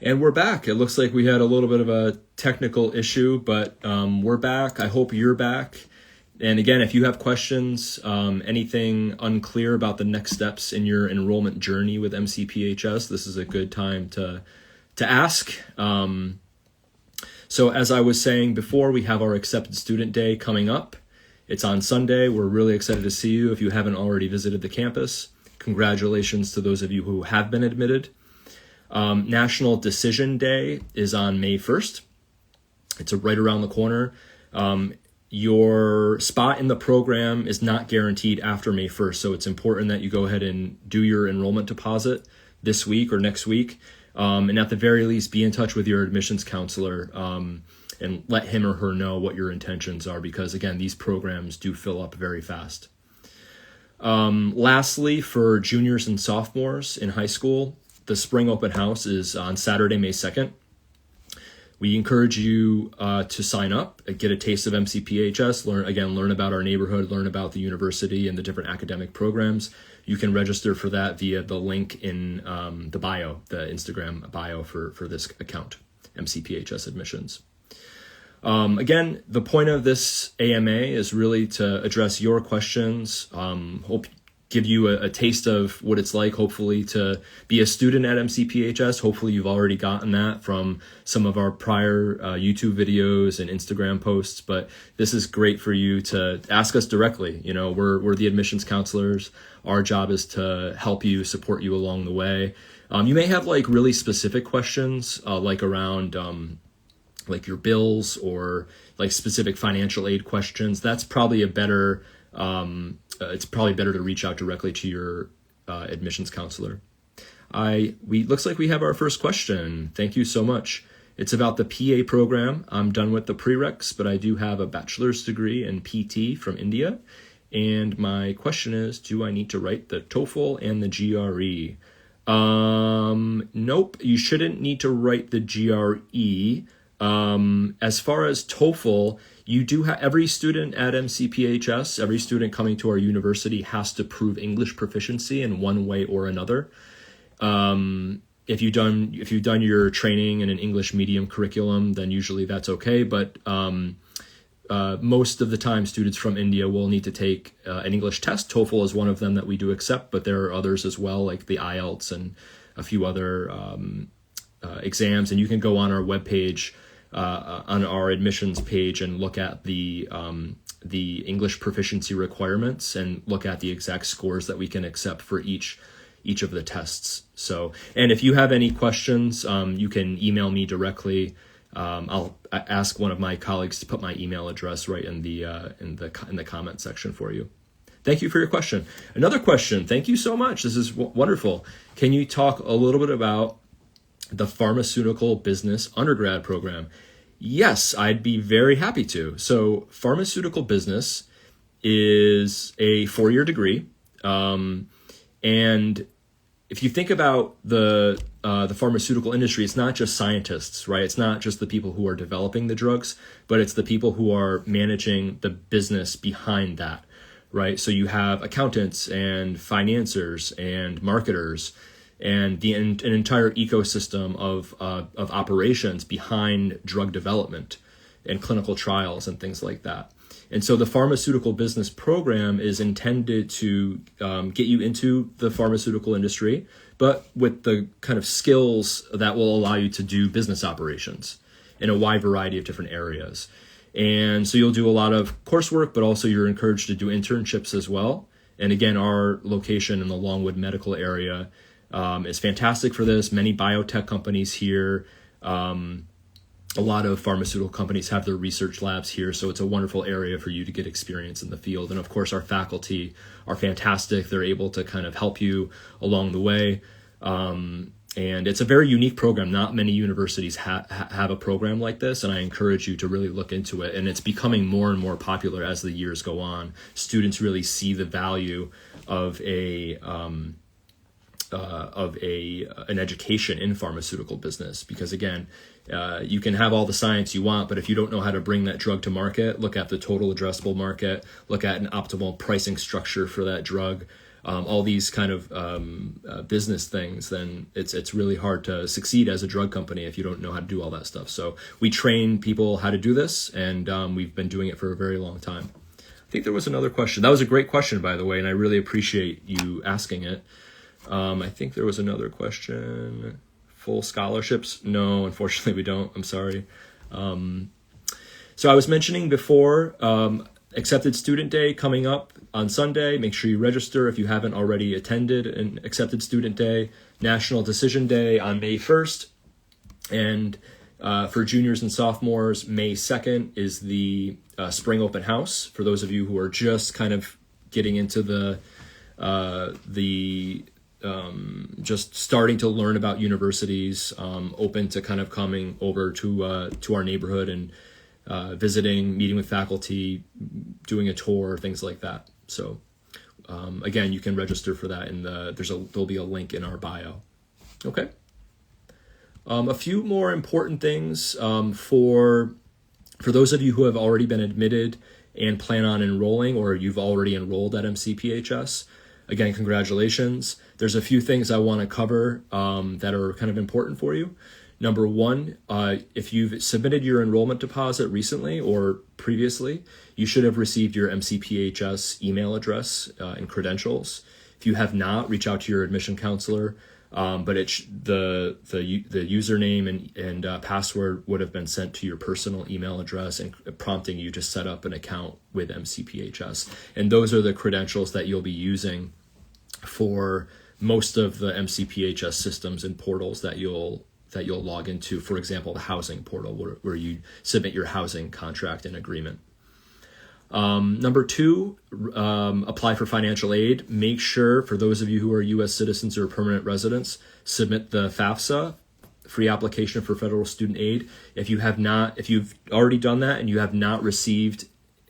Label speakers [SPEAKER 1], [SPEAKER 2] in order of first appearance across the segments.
[SPEAKER 1] And we're back. It looks like we had a little bit of a technical issue, but we're back. I hope you're back. And again, if you have questions, anything unclear about the next steps in your enrollment journey with MCPHS, this is a good time to ask. So as I was saying before, we have our Accepted Student Day coming up. It's on Sunday. We're really excited to see you. If you haven't already visited the campus, congratulations to those of you who have been admitted. National Decision Day is on May 1st. It's right around the corner. Your spot in the program is not guaranteed after May 1st, so it's important that you go ahead and do your enrollment deposit this week or next week. And at the very least, be in touch with your admissions counselor and let him or her know what your intentions are, because again, these programs do fill up very fast. Lastly, for juniors and sophomores in high school, the spring open house is on Saturday, May 2nd. We encourage you to sign up, get a taste of MCPHS, learn about our neighborhood, learn about the university and the different academic programs. You can register for that via the link in the bio, the Instagram bio for this account, MCPHS Admissions. Again, the point of this AMA is really to address your questions, give you a taste of what it's like, hopefully, to be a student at MCPHS. Hopefully you've already gotten that from some of our prior YouTube videos and Instagram posts, but this is great for you to ask us directly. You know, we're the admissions counselors. Our job is to help you, support you along the way. You may have like really specific questions, like around like your bills or like specific financial aid questions. That's probably a better it's probably better to reach out directly to your admissions counselor. Looks like we have our first question. Thank you so much. It's about the PA program. I'm done with the prereqs, but I do have a bachelor's degree in PT from India. And my question is, do I need to write the TOEFL and the GRE? Nope, you shouldn't need to write the GRE. As far as TOEFL, you do have every student at MCPHS, every student coming to our university has to prove English proficiency in one way or another. If you've done your training in an English medium curriculum, then usually that's okay. But most of the time, students from India will need to take an English test. TOEFL is one of them that we do accept, but there are others as well, like the IELTS and a few other exams. And you can go on our webpage, on our admissions page, and look at the English proficiency requirements and look at the exact scores that we can accept for each of the tests. So, and if you have any questions, you can email me directly. I'll ask one of my colleagues to put my email address right in the comment section for you. Thank you for your question. Another question. Thank you so much. This is wonderful. Can you talk a little bit about the pharmaceutical business undergrad program? Yes, I'd be very happy to. So pharmaceutical business is a 4-year degree. And if you think about the pharmaceutical industry, it's not just scientists, right? It's not just the people who are developing the drugs, but it's the people who are managing the business behind that, right? So you have accountants and financiers and marketers and an entire ecosystem of operations behind drug development and clinical trials and things like that. And so the pharmaceutical business program is intended to get you into the pharmaceutical industry, but with the kind of skills that will allow you to do business operations in a wide variety of different areas. And so you'll do a lot of coursework, but also you're encouraged to do internships as well. And again, our location in the Longwood medical area is fantastic for this. Many biotech companies here, a lot of pharmaceutical companies have their research labs here, so it's a wonderful area for you to get experience in the field. And of course, our faculty are fantastic. They're able to kind of help you along the way. And it's a very unique program. Not many universities have a program like this, and I encourage you to really look into it. And it's becoming more and more popular as the years go on. Students really see the value of an education in pharmaceutical business, because again, you can have all the science you want, but if you don't know how to bring that drug to market, look at the total addressable market, look at an optimal pricing structure for that drug, all these kind of business things, then it's really hard to succeed as a drug company if you don't know how to do all that stuff. So we train people how to do this, and we've been doing it for a very long time. I think there was another question. That was a great question, by the way, and I really appreciate you asking it. I think there was another question. Full scholarships? No, unfortunately we don't. I'm sorry. So I was mentioning before, Accepted Student Day coming up on Sunday. Make sure you register if you haven't already attended an Accepted Student Day. National Decision Day on May 1st. And for juniors and sophomores, May 2nd is the Spring Open House. For those of you who are just kind of getting into just starting to learn about universities, open to kind of coming over to our neighborhood and visiting, meeting with faculty, doing a tour, things like that. So again, you can register for that there'll be a link in our bio. Okay. A few more important things for those of you who have already been admitted and plan on enrolling, or you've already enrolled at MCPHS. Again, congratulations. There's a few things I want to cover that are kind of important for you. Number one, if you've submitted your enrollment deposit recently or previously, you should have received your MCPHS email address and credentials. If you have not, reach out to your admission counselor. But the username and password would have been sent to your personal email address and prompting you to set up an account with MCPHS. And those are the credentials that you'll be using for most of the MCPHS systems and portals that you'll log into. For example, the housing portal where you submit your housing contract and agreement. Number two, apply for financial aid. Make sure, for those of you who are U.S. citizens or permanent residents, submit the FAFSA, free application for federal student aid. If you've already done that and you have not received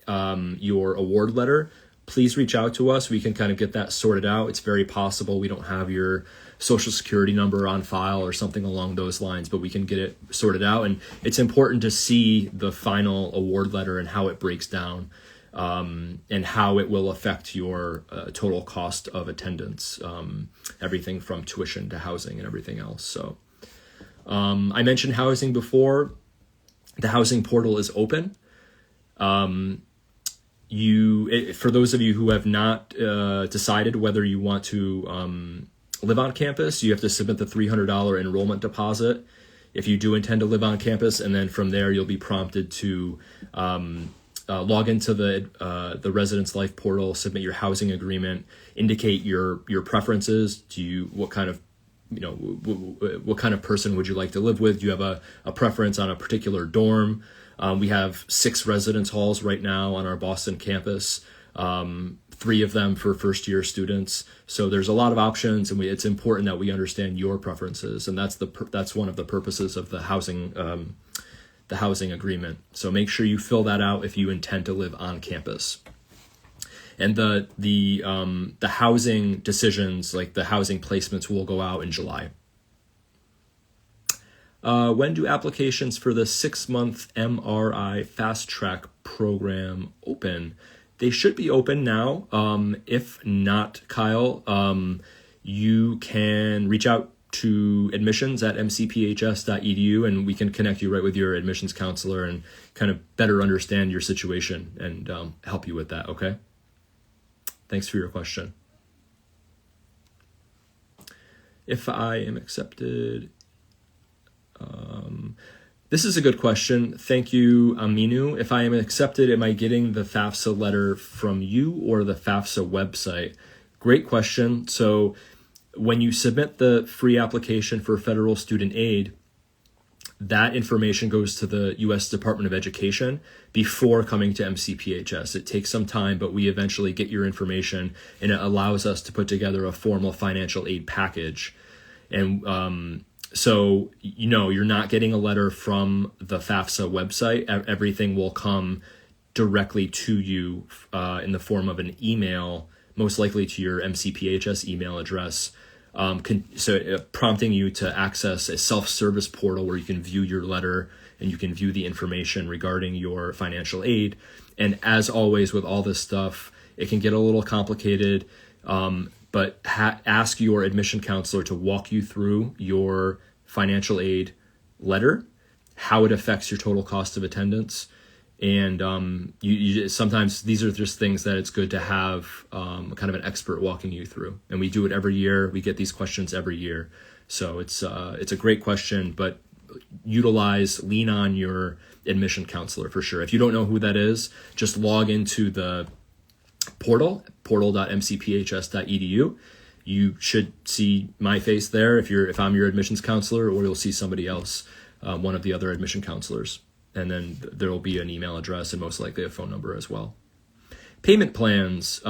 [SPEAKER 1] your award letter, please reach out to us. We can kind of get that sorted out. It's very possible we don't have your social security number on file or something along those lines, but we can get it sorted out. And it's important to see the final award letter and how it breaks down, and how it will affect your total cost of attendance, everything from tuition to housing and everything else. So I mentioned housing before. The housing portal is open. For those of you who have not decided whether you want to live on campus, you have to submit the $300 enrollment deposit if you do intend to live on campus, and then from there you'll be prompted to log into the Residence Life portal, submit your housing agreement, indicate your preferences. What kind of person would you like to live with? Do you have a preference on a particular dorm? We have 6 residence halls right now on our Boston campus, 3 of them for first-year students. So there's a lot of options, and it's important that we understand your preferences, and that's one of the purposes of the housing agreement. So make sure you fill that out if you intend to live on campus. And the housing decisions, like the housing placements, will go out in July. When do applications for the 6-month MRI Fast Track program open? They should be open now. If not, Kyle, you can reach out to admissions at mcphs.edu, and we can connect you right with your admissions counselor and kind of better understand your situation and help you with that, okay? Thanks for your question. If I am accepted... this is a good question. Thank you, Aminu. If I am accepted, am I getting the FAFSA letter from you or the FAFSA website? Great question. So when you submit the free application for federal student aid, that information goes to the U.S. Department of Education before coming to MCPHS. It takes some time, but we eventually get your information, and it allows us to put together a formal financial aid package. And so, you're not getting a letter from the FAFSA website. Everything will come directly to you in the form of an email, most likely to your MCPHS email address, prompting you to access a self-service portal where you can view your letter and you can view the information regarding your financial aid. And as always with all this stuff, it can get a little complicated. but ask your admission counselor to walk you through your financial aid letter, how it affects your total cost of attendance. And you sometimes these are just things that it's good to have kind of an expert walking you through. And we do it every year. We get these questions every year. So it's a great question, but lean on your admission counselor for sure. If you don't know who that is, just log into the portal.mcphs.edu. You should see my face there if I'm your admissions counselor, or you'll see somebody else, one of the other admission counselors. And then there will be an email address and most likely a phone number as well. Payment plans.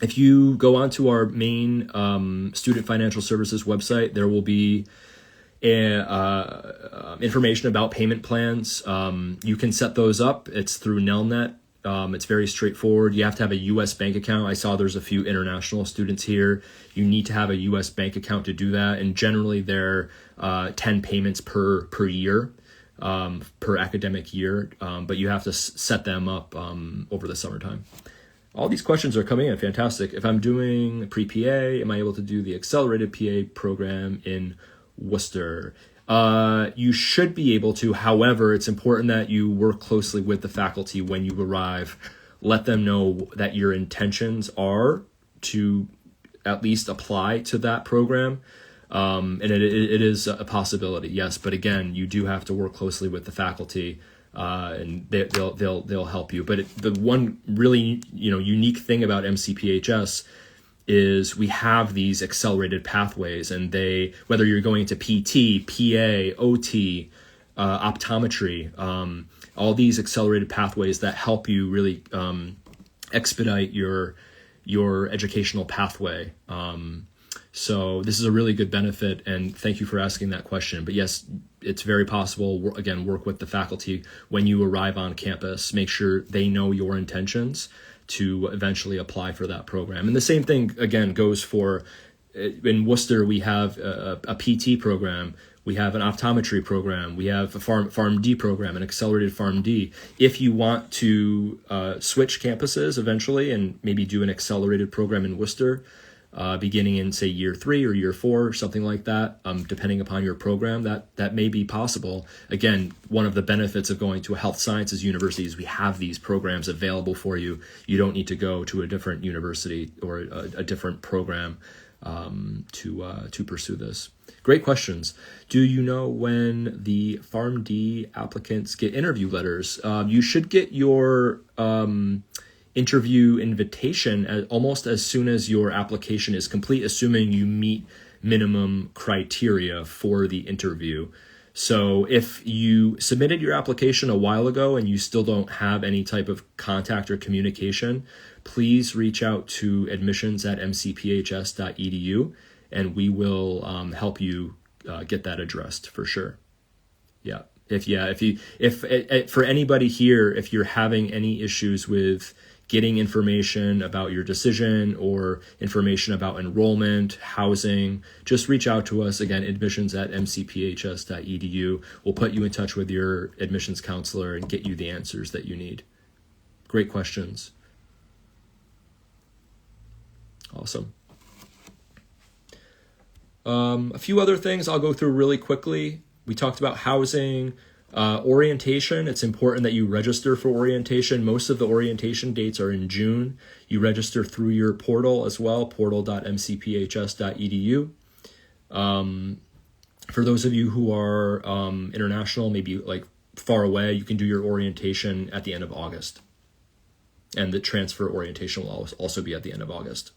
[SPEAKER 1] If you go onto our main Student Financial Services website, there will be information about payment plans. You can set those up. It's through Nelnet. It's very straightforward. You have to have a U.S. bank account. I saw there's a few international students here. You need to have a U.S. bank account to do that. And generally they're 10 payments per year, per academic year. But you have to set them up over the summertime. All these questions are coming in. Fantastic. If I'm doing pre-PA, am I able to do the accelerated PA program in Worcester? You should be able to. However, it's important that you work closely with the faculty when you arrive. Let them know that your intentions are to at least apply to that program. And it is a possibility, yes. But again, you do have to work closely with the faculty, and they'll help you. But the one really unique thing about MCPHS is we have these accelerated pathways, and whether you're going to PT, PA, OT, optometry, all these accelerated pathways that help you really expedite your educational pathway. So this is a really good benefit, and thank you for asking that question. But yes, it's very possible. Again, work with the faculty when you arrive on campus. Make sure they know your intentions to eventually apply for that program. And the same thing, again, goes for, in Worcester, we have a PT program, we have an optometry program, we have a PharmD program, an accelerated PharmD. If you want to switch campuses eventually and maybe do an accelerated program in Worcester, beginning in, say, year 3 or year 4, something like that, depending upon your program, that may be possible. Again, one of the benefits of going to a health sciences university is we have these programs available for you. You don't need to go to a different university or a different program to pursue this. Great questions. Do you know when the PharmD applicants get interview letters? You should get your interview invitation almost as soon as your application is complete, assuming you meet minimum criteria for the interview. So if you submitted your application a while ago and you still don't have any type of contact or communication, please reach out to admissions@mcphs.edu, and we will help you get that addressed for sure. Yeah. If for anybody here, if you're having any issues with getting information about your decision or information about enrollment, housing, just reach out to us. Again, admissions@mcphs.edu. We'll put you in touch with your admissions counselor and get you the answers that you need. Great questions. Awesome. A few other things I'll go through really quickly. We talked about housing. Orientation, it's important that you register for orientation. Most of the orientation dates are in June. You register through your portal as well, portal.mcphs.edu. For those of you who are international, maybe like far away, you can do your orientation at the end of August. And the transfer orientation will also be at the end of August.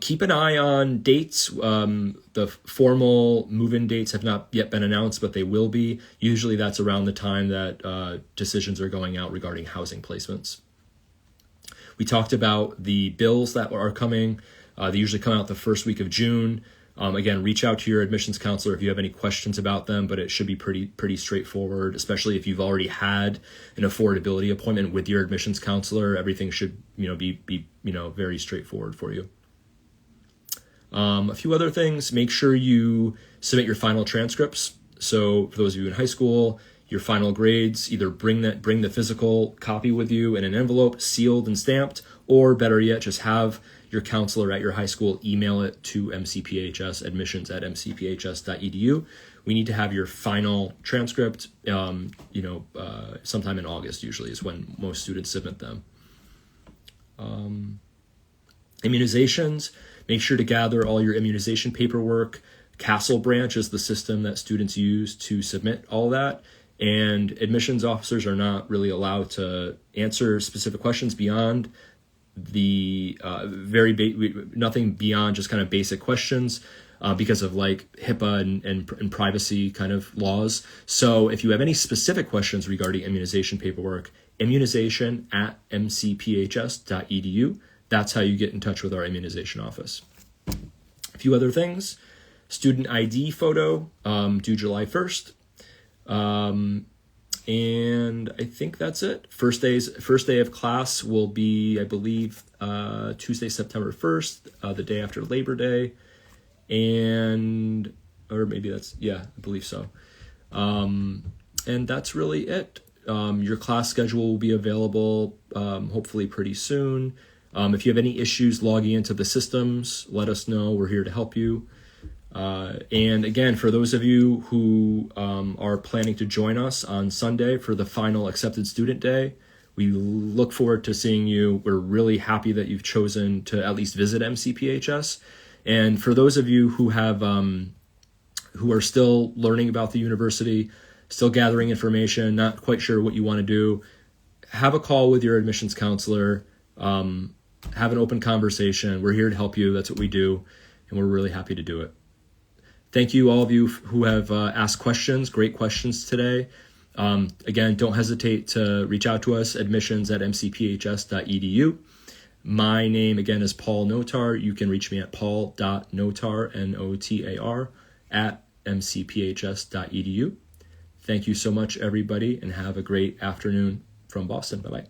[SPEAKER 1] Keep an eye on dates. The formal move-in dates have not yet been announced, but they will be. Usually that's around the time that decisions are going out regarding housing placements. We talked about the bills that are coming. They usually come out the first week of June. Again, reach out to your admissions counselor if you have any questions about them, but it should be pretty straightforward, especially if you've already had an affordability appointment with your admissions counselor. Everything should be very straightforward for you. A few other things, make sure you submit your final transcripts. So for those of you in high school, your final grades, either bring the physical copy with you in an envelope, sealed and stamped, or better yet, just have your counselor at your high school, email it to MCPHS, admissions@mcphs.edu. We need to have your final transcript, sometime in August usually is when most students submit them. Immunizations, make sure to gather all your immunization paperwork. Castle Branch is the system that students use to submit all that. And admissions officers are not really allowed to answer specific questions beyond the nothing beyond just kind of basic questions because of like HIPAA and privacy kind of laws. So if you have any specific questions regarding immunization paperwork, immunization@mcphs.edu. That's how you get in touch with our immunization office. A few other things. Student ID photo due July 1st. And I think that's it. First day of class will be, I believe, Tuesday, September 1st, the day after Labor Day. Or maybe I believe so. And that's really it. Your class schedule will be available hopefully pretty soon. If you have any issues logging into the systems, let us know. We're here to help you. And again, for those of you who are planning to join us on Sunday for the final accepted student day, we look forward to seeing you. We're really happy that you've chosen to at least visit MCPHS. And for those of you who have who are still learning about the university, still gathering information, not quite sure what you want to do, have a call with your admissions counselor. Have an open conversation. We're here to help you. That's what we do. And we're really happy to do it. Thank you, all of you who have asked questions. Great questions today. Again, don't hesitate to reach out to us, admissions@mcphs.edu. My name, again, is Paul Notar. You can reach me at paul.notar, Notar, @mcphs.edu. Thank you so much, everybody, and have a great afternoon from Boston. Bye-bye.